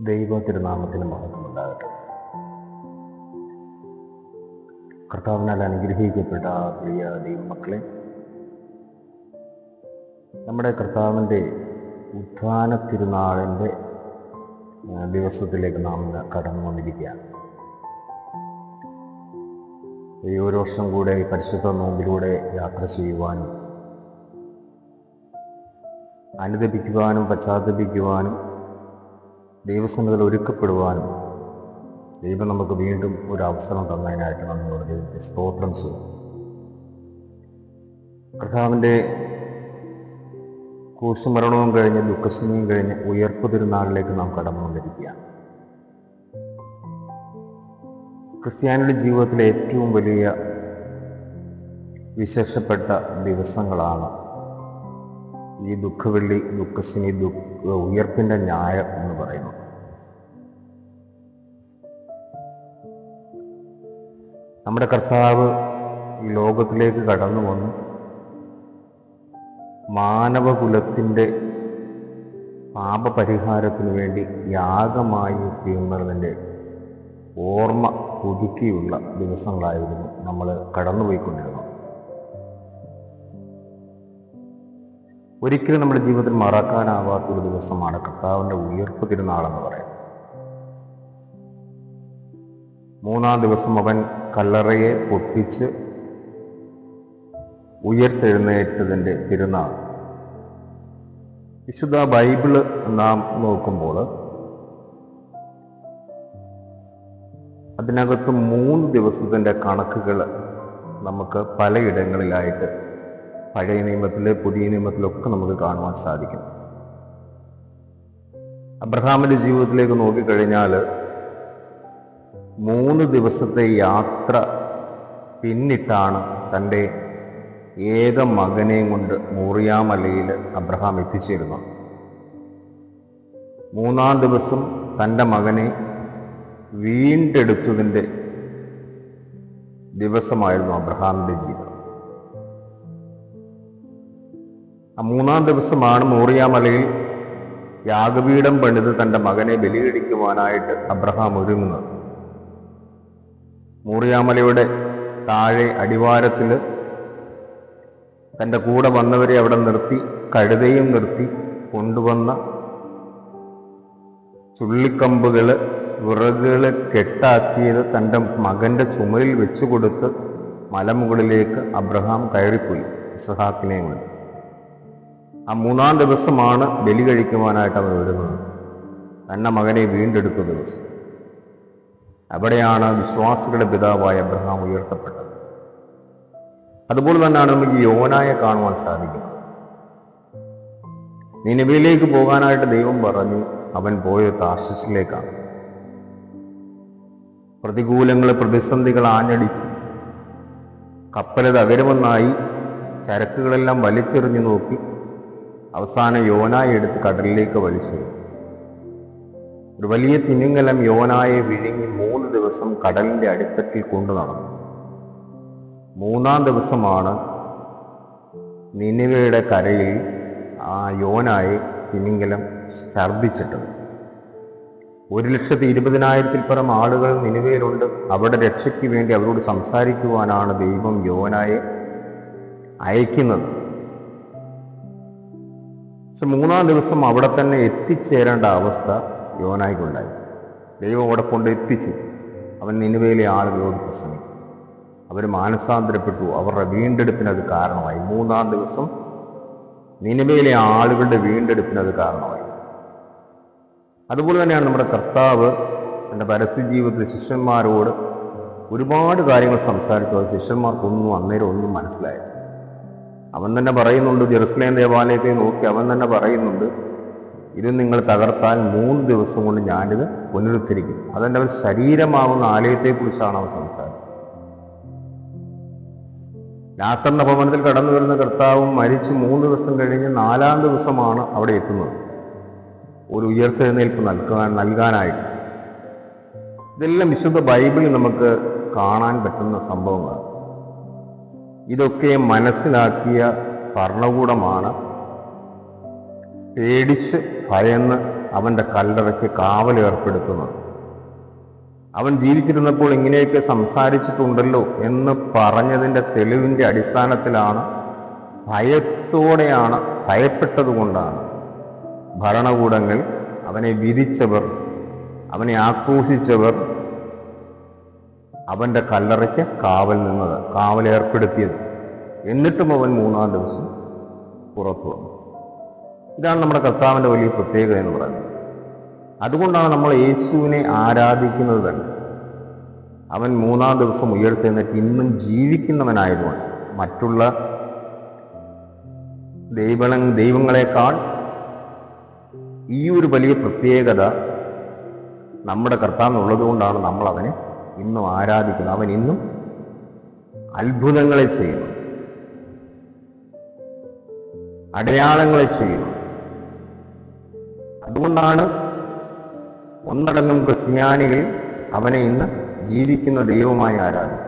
ദൈവ തിരുനാമത്തിന് മഹത്വമുണ്ടാകട്ടെ. കർത്താവിനാൽ അനുഗ്രഹിക്കപ്പെട്ട പ്രിയ ദൈവമക്കളെ, നമ്മുടെ കർത്താവിൻ്റെ ഉത്ഥാന തിരുനാളിൻ്റെ ദിവസത്തിലേക്ക് നാം കടന്നു വന്നിരിക്കുകയാണ്. ഈ ഒരു വർഷം കൂടെ പരിശുദ്ധ നോമ്പിലൂടെ യാത്ര ചെയ്യുവാനും അനുദപിക്കുവാനും പശ്ചാത്തപിക്കുവാനും ദൈവസന്നിധിയിൽ ഒരുക്കപ്പെടുവാനും ദൈവം നമുക്ക് വീണ്ടും ഒരു അവസരം തന്നതിനായിട്ട് നമ്മളോട് ദൈവത്തെ സ്തോത്രം ചെയ്യും. കർത്താവിൻ്റെ ക്രൂശുമരണവും കഴിഞ്ഞ് ദുഃഖശനിയും കഴിഞ്ഞ് ഉയർപ്പ് തിരുനാളിലേക്ക് നാം കടന്നു വന്നിരിക്കുകയാണ്. ക്രിസ്ത്യാനിയുടെ ജീവിതത്തിലെ ഏറ്റവും വലിയ വിശേഷപ്പെട്ട ദിവസങ്ങളാണ് ഈ ദുഃഖവെള്ളി, ദുഃഖശനി, ഉയർപ്പിൻ്റെ ഞായർ എന്ന് പറയുന്നു. നമ്മുടെ കർത്താവ് ഈ ലോകത്തിലേക്ക് കടന്നു വന്നു മാനവകുലത്തിൻ്റെ പാപപരിഹാരത്തിനു വേണ്ടി യാഗമായി തീർന്നതിൻ്റെ ഓർമ്മ പുതുക്കിയുള്ള ദിവസങ്ങളായിരുന്നു നമ്മൾ കടന്നുപോയിക്കൊണ്ടിരുന്നത്. ഒരിക്കലും നമ്മുടെ ജീവിതത്തിൽ മറക്കാനാവാത്തൊരു ദിവസമാണ് കർത്താവിൻ്റെ ഉയർപ്പ് തിരുനാളെന്ന് പറയുന്നത്. മൂന്നാം ദിവസം അവൻ കല്ലറയെ പൊട്ടിച്ച് ഉയർത്തെഴുന്നേറ്റതിൻ്റെ തിരുനാൾ. വിശുദ്ധ ബൈബിള് നാം നോക്കുമ്പോൾ അതിനകത്ത് 3 ദിവസത്തിൻ്റെ കണക്കുകൾ നമുക്ക് പലയിടങ്ങളിലായിട്ട് പഴയ നിയമത്തിലെ പുതിയ നിയമത്തിലൊക്കെ നമുക്ക് കാണുവാൻ സാധിക്കും. അബ്രഹാമിൻ്റെ ജീവിതത്തിലേക്ക് നോക്കിക്കഴിഞ്ഞാൽ 3 ദിവസത്തെ യാത്ര പിന്നിട്ടാണ് തൻ്റെ ഏക മകനെയും കൊണ്ട് മോറിയാമലയിൽ അബ്രഹാം എത്തിച്ചേരുന്നത്. 3-ാം ദിവസം തൻ്റെ മകനെ വീണ്ടെടുത്തതിൻ്റെ ദിവസമായിരുന്നു അബ്രഹാമിൻ്റെ ജീവിതം. 3-ാം ദിവസമാണ് മോറിയാമലയിൽ യാഗപീഠം പണിത് തൻ്റെ മകനെ ബലികഴിക്കുവാനായിട്ട് അബ്രഹാം ഒരുങ്ങുന്നത്. മോറിയാമലയുടെ താഴെ അടിവാരത്തിൽ തൻ്റെ കൂടെ വന്നവരെ അവിടെ നിർത്തി, കഴുതയും നിർത്തി, കൊണ്ടുവന്ന ചുള്ളിക്കമ്പുകൾ, വിറകുകൾ കെട്ടാക്കിയത് തൻ്റെ മകൻ്റെ ചുമലിൽ വെച്ചു കൊടുത്ത് മലമുകളിലേക്ക് അബ്രഹാം കയറിപ്പോയി ഇസ്ഹാക്കിനെ കൊണ്ട്. 3-ാം ദിവസമാണ് ബലി കഴിക്കുവാനായിട്ട് അവർ ഒരുങ്ങുന്നത്, തൻ്റെ മകനെ വീണ്ടെടുത്ത ദിവസം. അവിടെയാണ് വിശ്വാസികളുടെ പിതാവായ അബ്രഹാം ഉയർത്തപ്പെട്ടത്. അതുപോലെ തന്നെയാണ് നമുക്ക് യോനായെ കാണുവാൻ സാധിക്കുന്നത്. നിനവയിലേക്ക് പോകാനായിട്ട് ദൈവം പറഞ്ഞു, അവൻ പോയത് താർശീശിലേക്കാണ്. പ്രതികൂലങ്ങൾ, പ്രതിസന്ധികൾ ആഞ്ഞടിച്ച് കപ്പല് തകരുമെന്നായി ചരക്കുകളെല്ലാം വലിച്ചെറിഞ്ഞു നോക്കി അവസാനം യോനായെ എടുത്ത് കടലിലേക്ക് വലിച്ചു. ഒരു വലിയ തിമിംഗലം യോനായെ വിഴുങ്ങി 3 ദിവസം കടലിൻ്റെ അടിത്തട്ടിൽ കൊണ്ടു നടന്നു. 3-ാം ദിവസമാണ് നിനിവയുടെ കരയിൽ ആ യോനായെ തിമിംഗലം ഛർദ്ദിച്ചിട്ടത്. 1,20,000-ൽ പരം ആളുകൾ നിനിവയിലുണ്ട്. അവിടെ രക്ഷയ്ക്ക് വേണ്ടി അവരോട് സംസാരിക്കുവാനാണ് ദൈവം യോനായെ അയക്കുന്നത്. പക്ഷെ 3-ാം ദിവസം അവിടെ തന്നെ എത്തിച്ചേരേണ്ട അവസ്ഥ യോനായ്ക്കുണ്ടായി. ദൈവം അവിടെ കൊണ്ട് എത്തിച്ചു. അവൻ നിനിവയിലെ ആളുകളോട് പ്രസംഗിച്ചു. അവർ മാനസാന്തരപ്പെട്ടു. അവരുടെ വീണ്ടെടുപ്പിനത് കാരണമായി. 3-ാം ദിവസം നിനിവയിലെ ആളുകളുടെ വീണ്ടെടുപ്പിനത് കാരണമായി. അതുപോലെ തന്നെയാണ് നമ്മുടെ കർത്താവ് തൻ്റെ പരസ്യ ജീവിതത്തിൽ ശിഷ്യന്മാരോട് ഒരുപാട് കാര്യങ്ങൾ സംസാരിച്ചു. അത് ശിഷ്യന്മാർക്കൊന്നും അന്നേരം ഒന്നും മനസ്സിലായി. അവൻ തന്നെ പറയുന്നുണ്ട്, ജെറുസലേം ദേവാലയത്തെ നോക്കി അവൻ തന്നെ പറയുന്നുണ്ട്, ഇത് നിങ്ങൾ തകർത്താൽ 3 ദിവസം കൊണ്ട് ഞാനിത് പുനരുദ്ധരിക്കും. അതെൻ്റെ അവൻ ശരീരമാകുന്ന ആലയത്തെക്കുറിച്ചാണ് അവൻ സംസാരിച്ചത്. ലാസറിന്റെ ഭവനത്തിൽ കടന്നു വരുന്ന കർത്താവും മരിച്ച് 3 ദിവസം കഴിഞ്ഞ് 4-ാം ദിവസമാണ് അവിടെ എത്തുന്നത്, ഒരു ഉയർത്തെഴുന്നേൽപ്പ് നൽകാനായിട്ട്. ഇതെല്ലാം വിശുദ്ധ ബൈബിളിൽ നമുക്ക് കാണാൻ പറ്റുന്ന സംഭവങ്ങളാണ്. ഇതൊക്കെ മനസ്സിലാക്കിയ ഭരണകൂടമാണ് പേടിച്ച് ഭയന്ന് അവൻ്റെ കല്ലറയ്ക്ക് കാവലേർപ്പെടുത്തുന്നത്. അവൻ ജീവിച്ചിരുന്നപ്പോൾ ഇങ്ങനെയൊക്കെ സംസാരിച്ചിട്ടുണ്ടല്ലോ എന്ന് പറഞ്ഞതിൻ്റെ തെളിവിൻ്റെ അടിസ്ഥാനത്തിലാണ്, ഭയപ്പെട്ടതുകൊണ്ടാണ് ഭരണകൂടങ്ങൾ, അവനെ വിധിച്ചവർ, അവനെ ആക്രോശിച്ചവർ അവൻ്റെ കല്ലറയ്ക്ക് കാവലേർപ്പെടുത്തിയത്. എന്നിട്ടും അവൻ 3-ാം ദിവസം പുറത്തു വന്നു. ഇതാണ് നമ്മുടെ കർത്താവിൻ്റെ വലിയ പ്രത്യേകത എന്ന് പറയുന്നത്. അതുകൊണ്ടാണ് നമ്മൾ യേശുവിനെ ആരാധിക്കുന്നത് തന്നെ. അവൻ 3-ാം ദിവസം ഉയർത്തെഴുന്നേറ്റ് ഇന്നും ജീവിക്കുന്നവനായതുകൊണ്ട് മറ്റുള്ള ദൈവങ്ങളെക്കാൾ ഈ ഒരു വലിയ പ്രത്യേകത നമ്മുടെ കർത്താവിനുള്ളത് കൊണ്ടാണ് നമ്മൾ അവനെ ഇന്നും ആരാധിക്കുന്നത്. അവൻ ഇന്നും അത്ഭുതങ്ങളെ ചെയ്യുന്നു, അടയാളങ്ങളെ ചെയ്യുന്നു. അതുകൊണ്ടാണ് ഒന്നടങ്കം ക്രിസ്ത്യാനികൾ അവനെ ഇന്ന് ജീവിക്കുന്ന ദൈവമായി ആരാധിക്കുന്നത്.